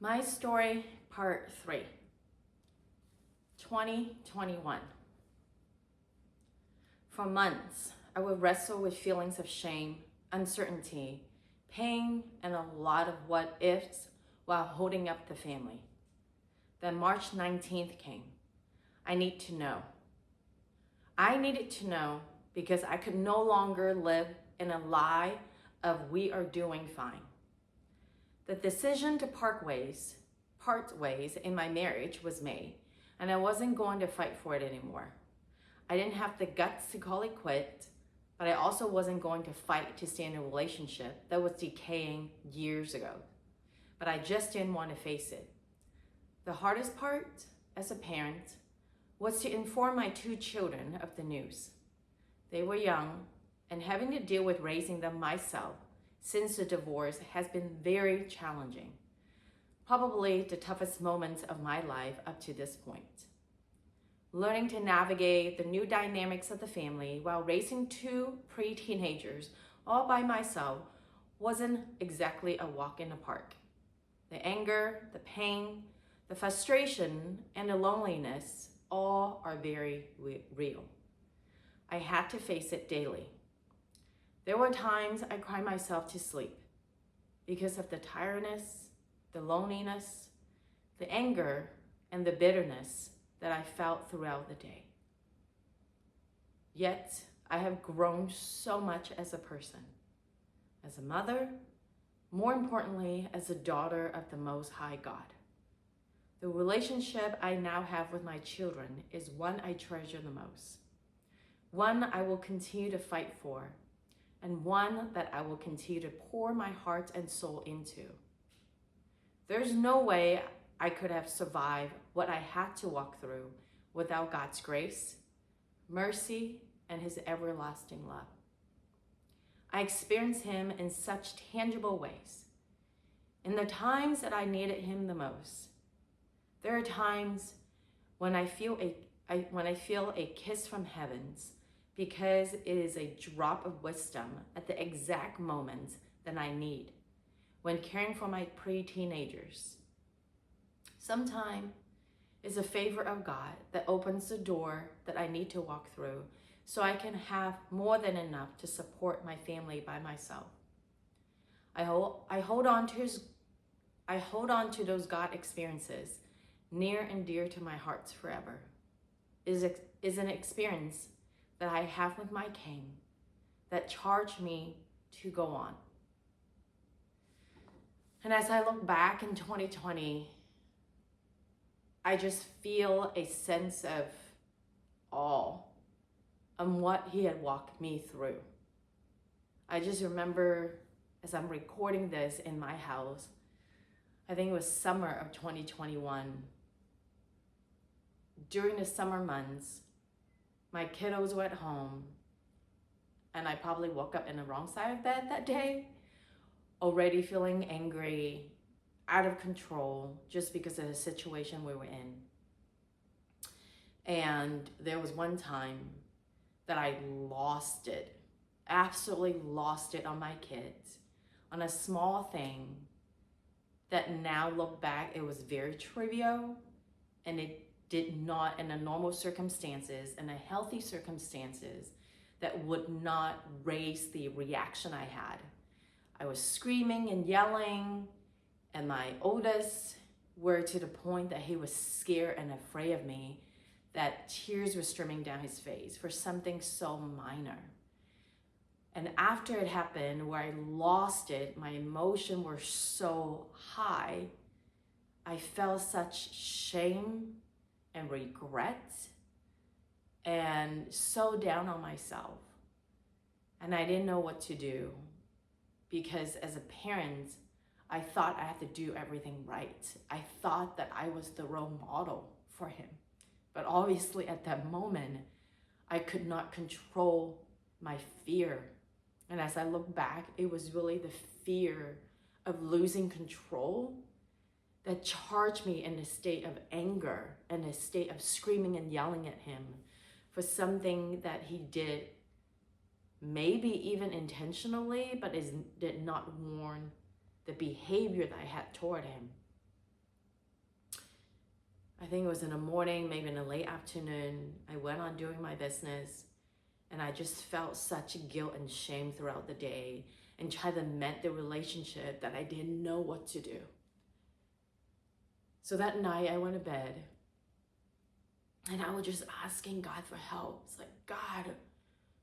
My story, part 3, 2021. For months, I would wrestle with feelings of shame, uncertainty, pain, and a lot of what ifs while holding up the family. Then March 19th came. I need to know. I needed to know because I could no longer live in a lie of we are doing fine. The decision to part ways in my marriage was made, and I wasn't going to fight for it anymore. I didn't have the guts to call it quit, but I also wasn't going to fight to stay in a relationship that was decaying years ago. But I just didn't want to face it. The hardest part, as a parent, was to inform my 2 children of the news. They were young, and having to deal with raising them myself since the divorce has been very challenging. Probably the toughest moments of my life up to this point. Learning to navigate the new dynamics of the family while raising 2 pre-teenagers all by myself wasn't exactly a walk in the park. The anger, the pain, the frustration, and the loneliness all are very real. I had to face it daily. There were times I cried myself to sleep because of the tiredness, the loneliness, the anger, and the bitterness that I felt throughout the day. Yet, I have grown so much as a person, as a mother, more importantly, as a daughter of the Most High God. The relationship I now have with my children is one I treasure the most, one I will continue to fight for, and one that I will continue to pour my heart and soul into. There's no way I could have survived what I had to walk through without God's grace, mercy, and His everlasting love. I experienced Him in such tangible ways. In the times that I needed Him the most, there are times when I feel a kiss from heavens, because it is a drop of wisdom at the exact moment that I need when caring for my pre-teenagers. Sometimes it's a favor of God that opens the door that I need to walk through so I can have more than enough to support my family by myself. I hold on to those God experiences near and dear to my heart forever. It is an experience that I have with my King that charged me to go on. And as I look back in 2020, I just feel a sense of awe on what He had walked me through. I just remember as I'm recording this in my house, I think it was summer of 2021. During the summer months, my kiddos were at home, and I probably woke up in the wrong side of bed that day, already feeling angry, out of control, just because of the situation we were in. And there was one time that I lost it, absolutely lost it on my kids, on a small thing that now look back, it was very trivial, and it did not, in the normal circumstances, in the healthy circumstances, that would not raise the reaction I had. I was screaming and yelling, and my oldest were to the point that he was scared and afraid of me, that tears were streaming down his face for something so minor. And after it happened, where I lost it, my emotions were so high, I felt such shame and regret and so down on myself. And I didn't know what to do, because as a parent, I thought I had to do everything right. I thought that I was the role model for him. But obviously at that moment, I could not control my fear. And as I look back, it was really the fear of losing control that charged me in a state of anger and a state of screaming and yelling at him for something that he did, maybe even intentionally, but did not warrant the behavior that I had toward him. I think it was in the morning, maybe in the late afternoon, I went on doing my business, and I just felt such guilt and shame throughout the day and tried to mend the relationship that I didn't know what to do. So that night I went to bed and I was just asking God for help. It's like, God,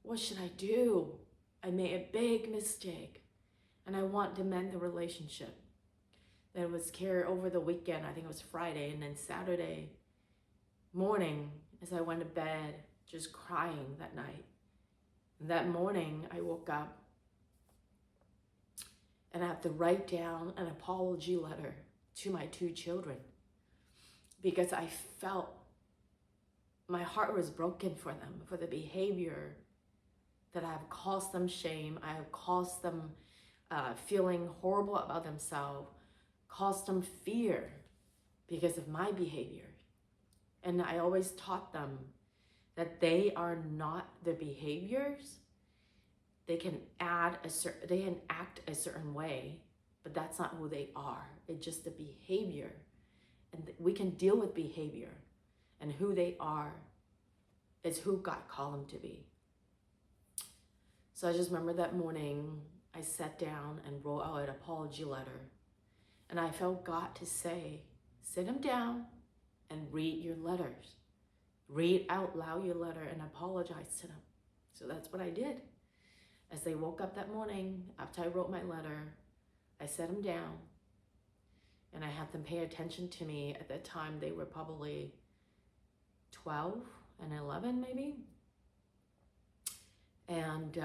what should I do? I made a big mistake and I want to mend the relationship. That was carried over the weekend. I think it was Friday, and then Saturday morning as I went to bed, just crying that night. And that morning I woke up and I had to write down an apology letter to my 2 children because I felt my heart was broken for them, for the behavior that I have caused them shame. I have caused them feeling horrible about themselves, caused them fear because of my behavior. And I always taught them that they are not their behaviors. They can act a certain way, but that's not who they are. It's just the behavior. And we can deal with behavior, and who they are is who God called them to be. So I just remember that morning, I sat down and wrote out an apology letter. And I felt God to say, sit them down and read your letters. Read out loud your letter and apologize to them. So that's what I did. As they woke up that morning, after I wrote my letter, I sat them down and I had them pay attention to me. At that time, they were probably 12 and 11 maybe. And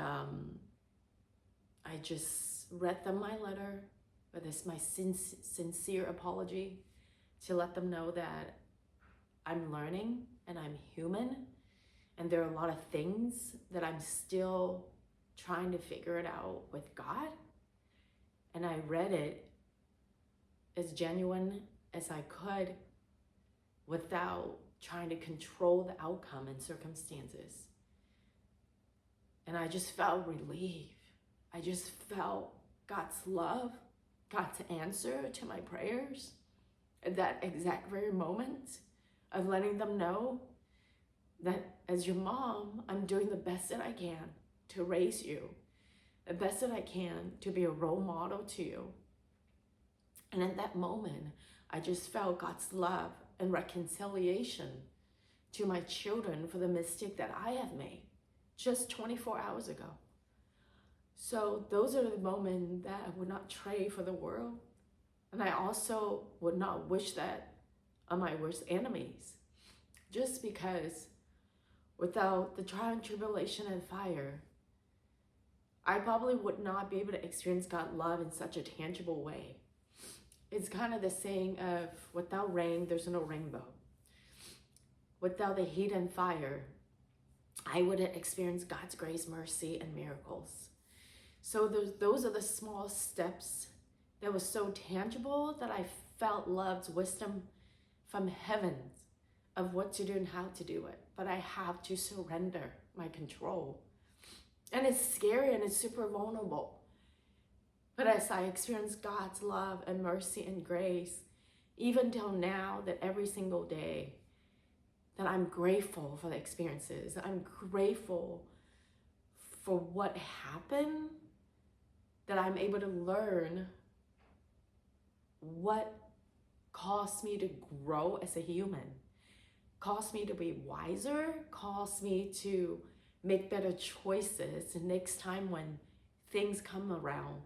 I just read them my letter, but it's my sincere apology to let them know that I'm learning and I'm human. And there are a lot of things that I'm still trying to figure it out with God. And I read it as genuine as I could without trying to control the outcome and circumstances. And I just felt relief. I just felt God's love, God's answer to my prayers at that exact very moment of letting them know that as your mom, I'm doing the best that I can to raise you, the best that I can to be a role model to you. And in that moment, I just felt God's love and reconciliation to my children for the mistake that I have made just 24 hours ago. So those are the moments that I would not trade for the world. And I also would not wish that on my worst enemies, just because without the trial and tribulation and fire, I probably would not be able to experience God's love in such a tangible way. It's kind of the saying of, without rain, there's no rainbow. Without the heat and fire, I wouldn't experience God's grace, mercy, and miracles. So those are the small steps that was so tangible that I felt love's wisdom from heaven of what to do and how to do it. But I have to surrender my control. And it's scary and it's super vulnerable. But as I experience God's love and mercy and grace, even till now, that every single day, that I'm grateful for the experiences. I'm grateful for what happened, that I'm able to learn what caused me to grow as a human, caused me to be wiser, caused me to make better choices next time when things come around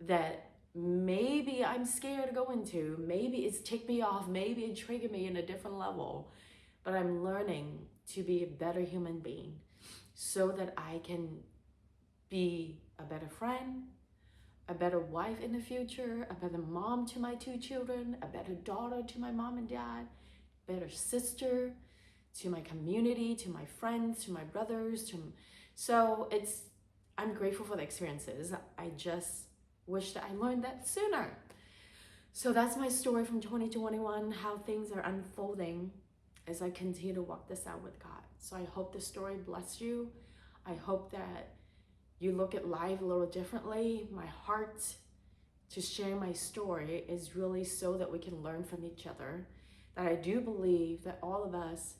that maybe I'm scared to go into, maybe it's ticked me off, maybe it triggered me in a different level, but I'm learning to be a better human being so that I can be a better friend, a better wife in the future, a better mom to my 2 children, a better daughter to my mom and dad, better sister to my community, to my friends, to my brothers. So I'm grateful for the experiences. I just wish that I learned that sooner. So that's my story from 2021, how things are unfolding as I continue to walk this out with God. So I hope this story blessed you. I hope that you look at life a little differently. My heart to share my story is really so that we can learn from each other, that I do believe that all of us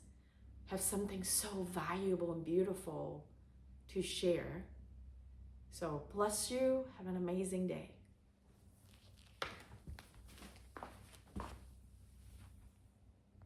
have something so valuable and beautiful to share. So bless you. Have an amazing day.